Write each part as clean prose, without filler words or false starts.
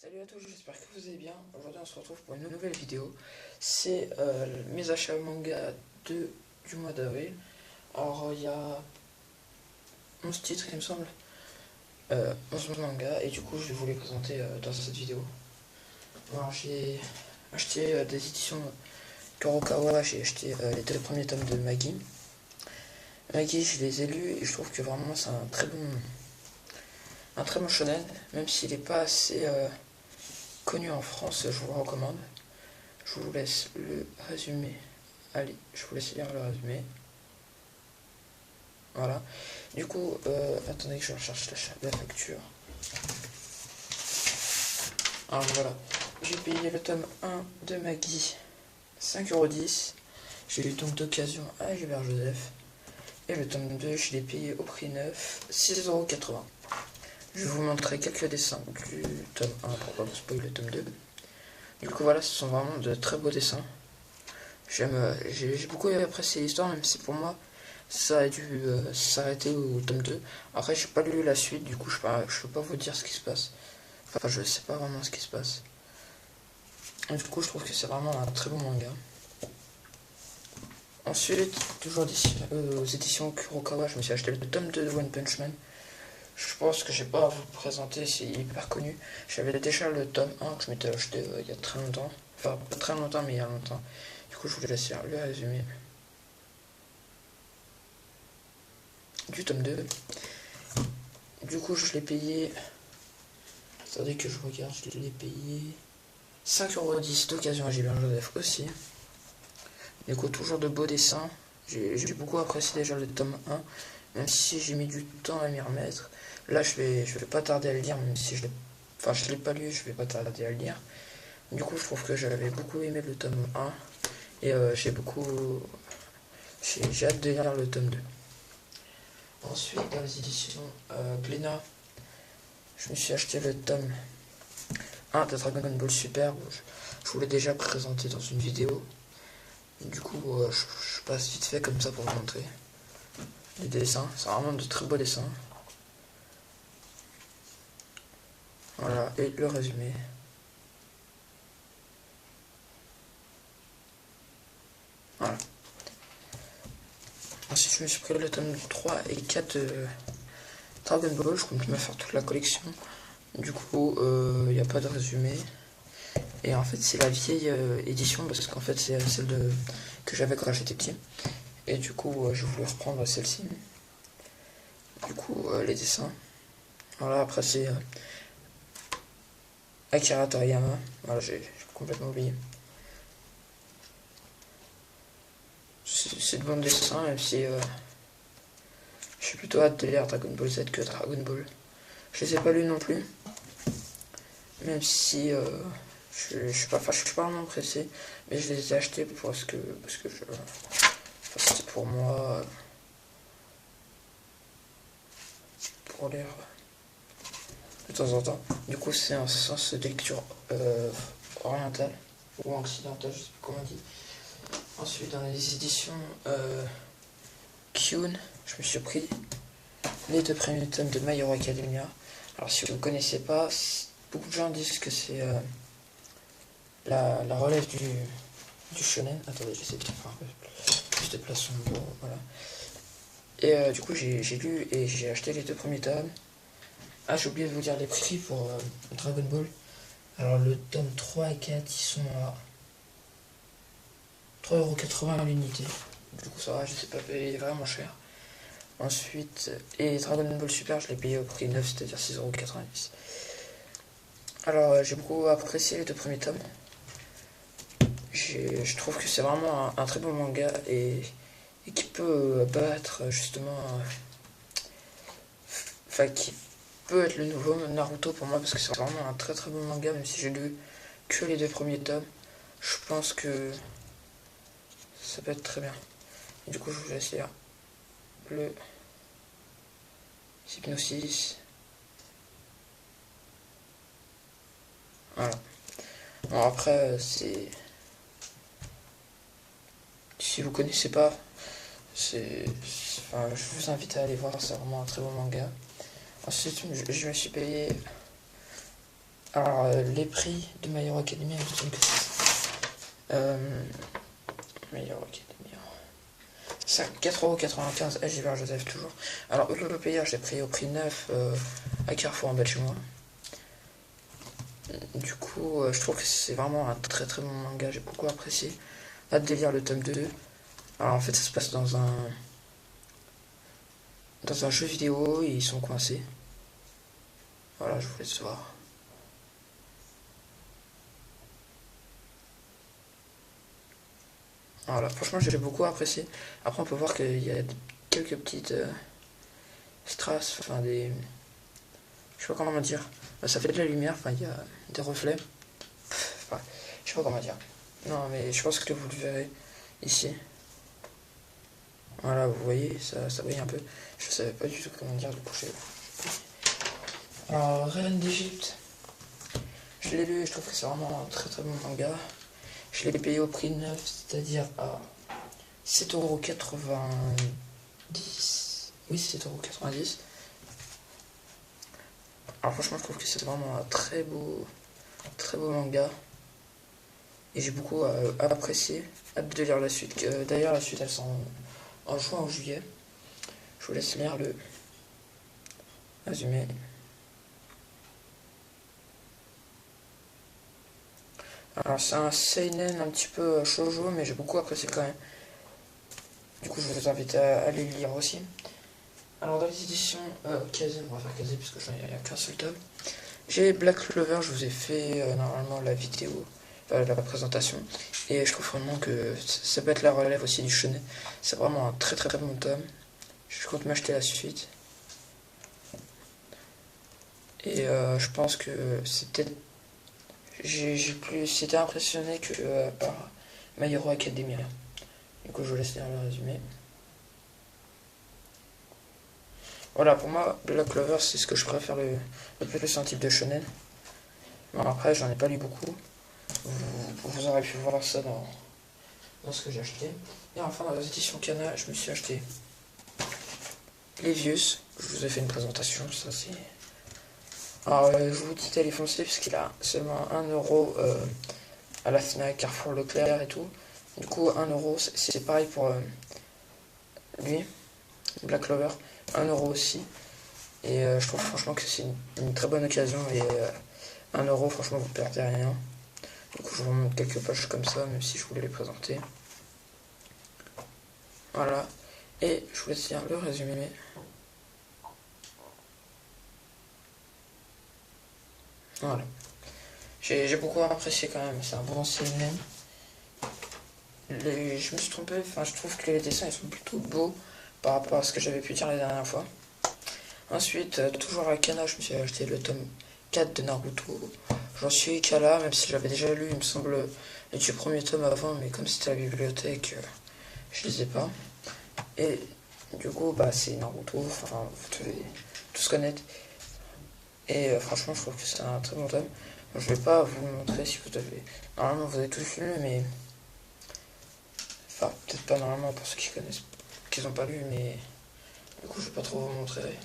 Salut à tous, j'espère que vous allez bien. Aujourd'hui on se retrouve pour une nouvelle vidéo. C'est mes achats manga du mois d'avril. Alors il y a 11 titres il me semble, 11 mangas, et du coup je vais vous les présenter dans cette vidéo. Alors j'ai acheté des éditions Kurokawa, j'ai acheté les deux premiers tomes de Maggie. Maggie, je les ai lus et je trouve que vraiment c'est un très bon shonen, même s'il n'est pas assez connu en France, je vous le recommande. Je vous laisse le résumé. Allez, je vous laisse lire le résumé. Voilà. Du coup, attendez que je recherche la facture. Alors voilà. J'ai payé le tome 1 de Maggie 5,10 €. J'ai lu donc d'occasion à Gilbert Joseph. Et le tome 2, je l'ai payé au prix neuf, 6,80 €. Je vais vous montrer quelques dessins du tome 1 pour pas vous spoiler le tome 2. Du coup voilà, ce sont vraiment de très beaux dessins. J'ai beaucoup apprécié l'histoire, même si pour moi ça a dû s'arrêter au tome 2. Après j'ai pas lu la suite, du coup je peux pas vous dire ce qui se passe. Enfin je sais pas vraiment ce qui se passe. Et du coup je trouve que c'est vraiment un très bon manga. Ensuite, toujours aux éditions Kurokawa, je me suis acheté le tome 2 de One Punch Man. Je pense que j'ai pas à vous le présenter, c'est hyper connu. J'avais déjà le tome 1 que je m'étais acheté il y a très longtemps. Enfin pas très longtemps mais il y a longtemps. Du coup je vous laisse lire le résumé du tome 2. Du coup je l'ai payé. Attendez que je regarde, je l'ai payé 5,10 € d'occasion à Gilbert Joseph aussi. Du coup toujours de beaux dessins. J'ai beaucoup apprécié déjà le tome 1, même si j'ai mis du temps à m'y remettre. Là je vais pas tarder à le lire, même si je l'ai pas lu, je vais pas tarder à le lire. Du coup je trouve que j'avais beaucoup aimé le tome 1 et j'ai hâte de lire le tome 2. Ensuite dans les éditions Glénat, je me suis acheté le tome 1 de Dragon Ball Super. Je vous l'ai déjà présenté dans une vidéo. Du coup je passe vite fait comme ça pour vous montrer les dessins. C'est vraiment de très beaux dessins. Voilà, et le résumé. Voilà. Ensuite je me suis pris le tome 3 et 4 de Dragon Ball. Je compte me faire toute la collection. Du coup il n'y a pas de résumé. Et en fait c'est la vieille édition, parce qu'en fait c'est celle que j'avais quand j'étais petit. Et du coup je voulais reprendre celle-ci. Du coup les dessins. Voilà, après c'est Akira Toriyama. Voilà, j'ai complètement oublié. C'est de bons dessins, même si je suis plutôt hâte de lire Dragon Ball Z que Dragon Ball. Je les ai pas lus non plus. Même si je suis pas vraiment pressé, mais je les ai achetés parce que c'était pour moi, pour lire de temps en temps. Du coup c'est un sens de lecture orientale ou occidentale, je sais pas comment on dit. Ensuite dans les éditions Kyun, je me suis pris les 2 premiers tomes de My Hero Academia. Alors si vous ne connaissez pas, beaucoup de gens disent que c'est la relève du shonen. Attendez, j'essaie de faire un peu plus de place sur mon bureau, voilà. Et du coup j'ai lu et j'ai acheté les 2 premiers tomes. Ah, j'ai oublié de vous dire les prix pour Dragon Ball. Alors le tome 3 et 4 ils sont à 3,80 € l'unité. Du coup ça va, je sais pas payer vraiment cher. Ensuite, et Dragon Ball Super, je l'ai payé au prix neuf, c'est-à-dire 6,90 €. Alors j'ai beaucoup apprécié les 2 premiers tomes. Je trouve que c'est vraiment un très bon manga et qui peut battre justement, enfin qui peut être le nouveau Naruto pour moi, parce que c'est vraiment un très très bon manga, même si j'ai lu que les 2 premiers tomes. Je pense que ça peut être très bien. Et du coup je vous laisse lire le Hypnosis. Voilà. Bon après c'est... Si vous connaissez pas, enfin, je vous invite à aller voir, c'est vraiment un très bon manga. Ensuite je me suis payé Alors, les prix de My Hero Academia, il me semble que My Hero Academia. 4,95 €, Gilbert Joseph toujours. Alors, le player, je l'ai pris au prix 9 à Carrefour en bas de chez moi. Du coup, je trouve que c'est vraiment un très très bon manga, j'ai beaucoup apprécié. Hâte de lire le tome 2. Alors, en fait, ça se passe dans un jeu vidéo et ils sont coincés. Voilà, je vous laisse voir. Voilà, franchement, j'ai beaucoup apprécié. Après, on peut voir qu'il y a quelques petites strass, enfin des. Je sais pas comment dire. Ça fait de la lumière, enfin, il y a des reflets. Enfin, je sais pas comment dire. Non, mais je pense que vous le verrez ici. Voilà, vous voyez, ça brille un peu. Je savais pas du tout comment dire, du coup, Alors, Reine d'Égypte. Je l'ai lu, je trouve que c'est vraiment un très très bon manga. Je l'ai payé au prix neuf, c'est-à-dire à 7,90 €. Oui, 7,90 €. Alors franchement, je trouve que c'est vraiment un très beau manga. Et j'ai beaucoup apprécié. Hâte de lire la suite. D'ailleurs, la suite, elle sort en juin ou juillet. Je vous laisse lire le résumé. Alors c'est un seinen un petit peu shoujo, mais j'ai beaucoup apprécié quand même. Du coup, je vous invite à aller le lire aussi. Alors dans les éditions Kazé, on va faire Kazé puisque il n'y a qu'un seul tome. J'ai Black Clover, je vous ai fait normalement la vidéo, la présentation. Et je trouve vraiment que ça peut être la relève aussi du shonen. C'est vraiment un très très très bon tome. Je compte m'acheter la suite. Et je pense que c'était. J'ai plus été impressionné que par My Hero Academia. Du coup, je vous laisse lire le résumé. Voilà, pour moi, Black Clover, c'est ce que je préfère le plus en type de shonen. Bon, après, j'en ai pas lu beaucoup. Vous aurez pu voir ça dans ce que j'ai acheté. Et enfin, dans les éditions Kana, je me suis acheté Levius. Je vous ai fait une présentation, ça c'est. Alors, je vous dis d'aller foncer, puisqu'il a seulement 1 € à la Fnac, Carrefour, Leclerc et tout. Du coup, 1 €, c'est pareil pour lui, Black Clover, 1 € aussi. Et je trouve franchement que c'est une très bonne occasion. Et 1 €, franchement, vous perdez rien. Du coup, je vous montre quelques pages comme ça, même si je voulais les présenter. Voilà. Et je vous laisse lire le résumé. Voilà. J'ai beaucoup apprécié quand même, c'est un bon CNN. Je me suis trompé, enfin je trouve que les dessins ils sont plutôt beaux par rapport à ce que j'avais pu dire la dernière fois. Ensuite, toujours à Kana, je me suis acheté le tome 4 de Naruto. J'en suis qu'à là, même si j'avais déjà lu, il me semble, les 2 premiers tomes avant, mais comme c'était à la bibliothèque, je les ai pas. Et du coup, bah c'est Naruto, enfin vous devez tous connaître. Et franchement, je trouve que c'est un très bon tome. Je vais pas vous le montrer si vous avez. Normalement, vous avez tous lu, mais. Enfin, peut-être pas normalement pour ceux qui connaissent, qui n'ont pas lu, mais. Du coup, je vais pas trop vous montrer.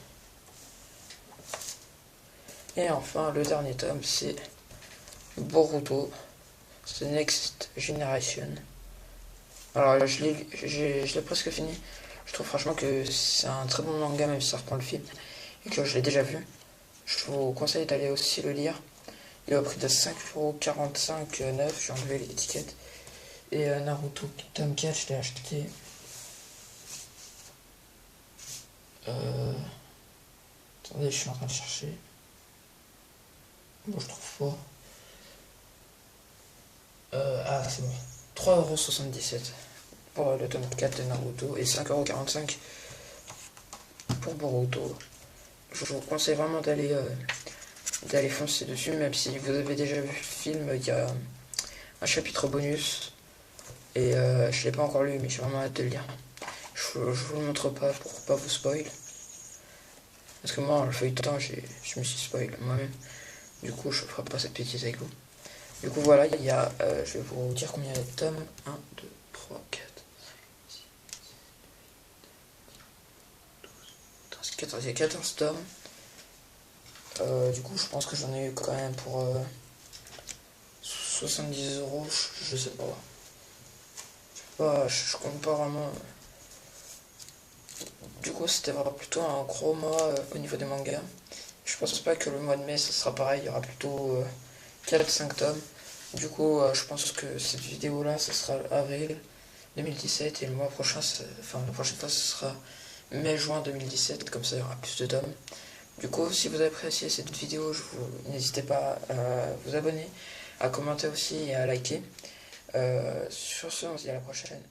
Et enfin, le dernier tome, c'est Boruto, The Next Generation. Alors, je l'ai presque fini. Je trouve franchement que c'est un très bon manga, même si ça reprend le film, et que je l'ai déjà vu. Je vous conseille d'aller aussi le lire. Il est au prix de 5,45 €, j'ai enlevé l'étiquette. Et Naruto tome 4, je l'ai acheté. Attendez, je suis en train de chercher. Bon, je trouve pas. C'est bon. 3,77 € pour le tome 4 de Naruto et 5,45 € pour Boruto. Je vous conseille vraiment d'aller foncer dessus, même si vous avez déjà vu le film, il y a un chapitre bonus. Et je l'ai pas encore lu, mais j'ai vraiment hâte de le lire. Je vous le montre pas pour pas vous spoil. Parce que moi, en le feuilletant, je me suis spoil moi-même. Du coup, je ferai pas cette bêtise avec vous. Du coup, voilà, il y a, je vais vous dire combien il y a de tomes. 1, 2, 3, 4, 6, 14, il y a 14 tomes. Du coup, je pense que j'en ai eu quand même pour 70 €, je sais pas. Je compte pas vraiment. Du coup, c'était vraiment plutôt un gros mois au niveau des mangas. Je pense pas que le mois de mai, ça sera pareil. Il y aura plutôt 4-5 tomes. Du coup, je pense que cette vidéo-là, ce sera avril 2017 et le mois prochain, enfin la prochaine fois, ce sera mai-juin 2017. Comme ça, il y aura plus de tomes. Du coup, si vous appréciez cette vidéo, n'hésitez pas à vous abonner, à commenter aussi et à liker. Sur ce, on se dit à la prochaine.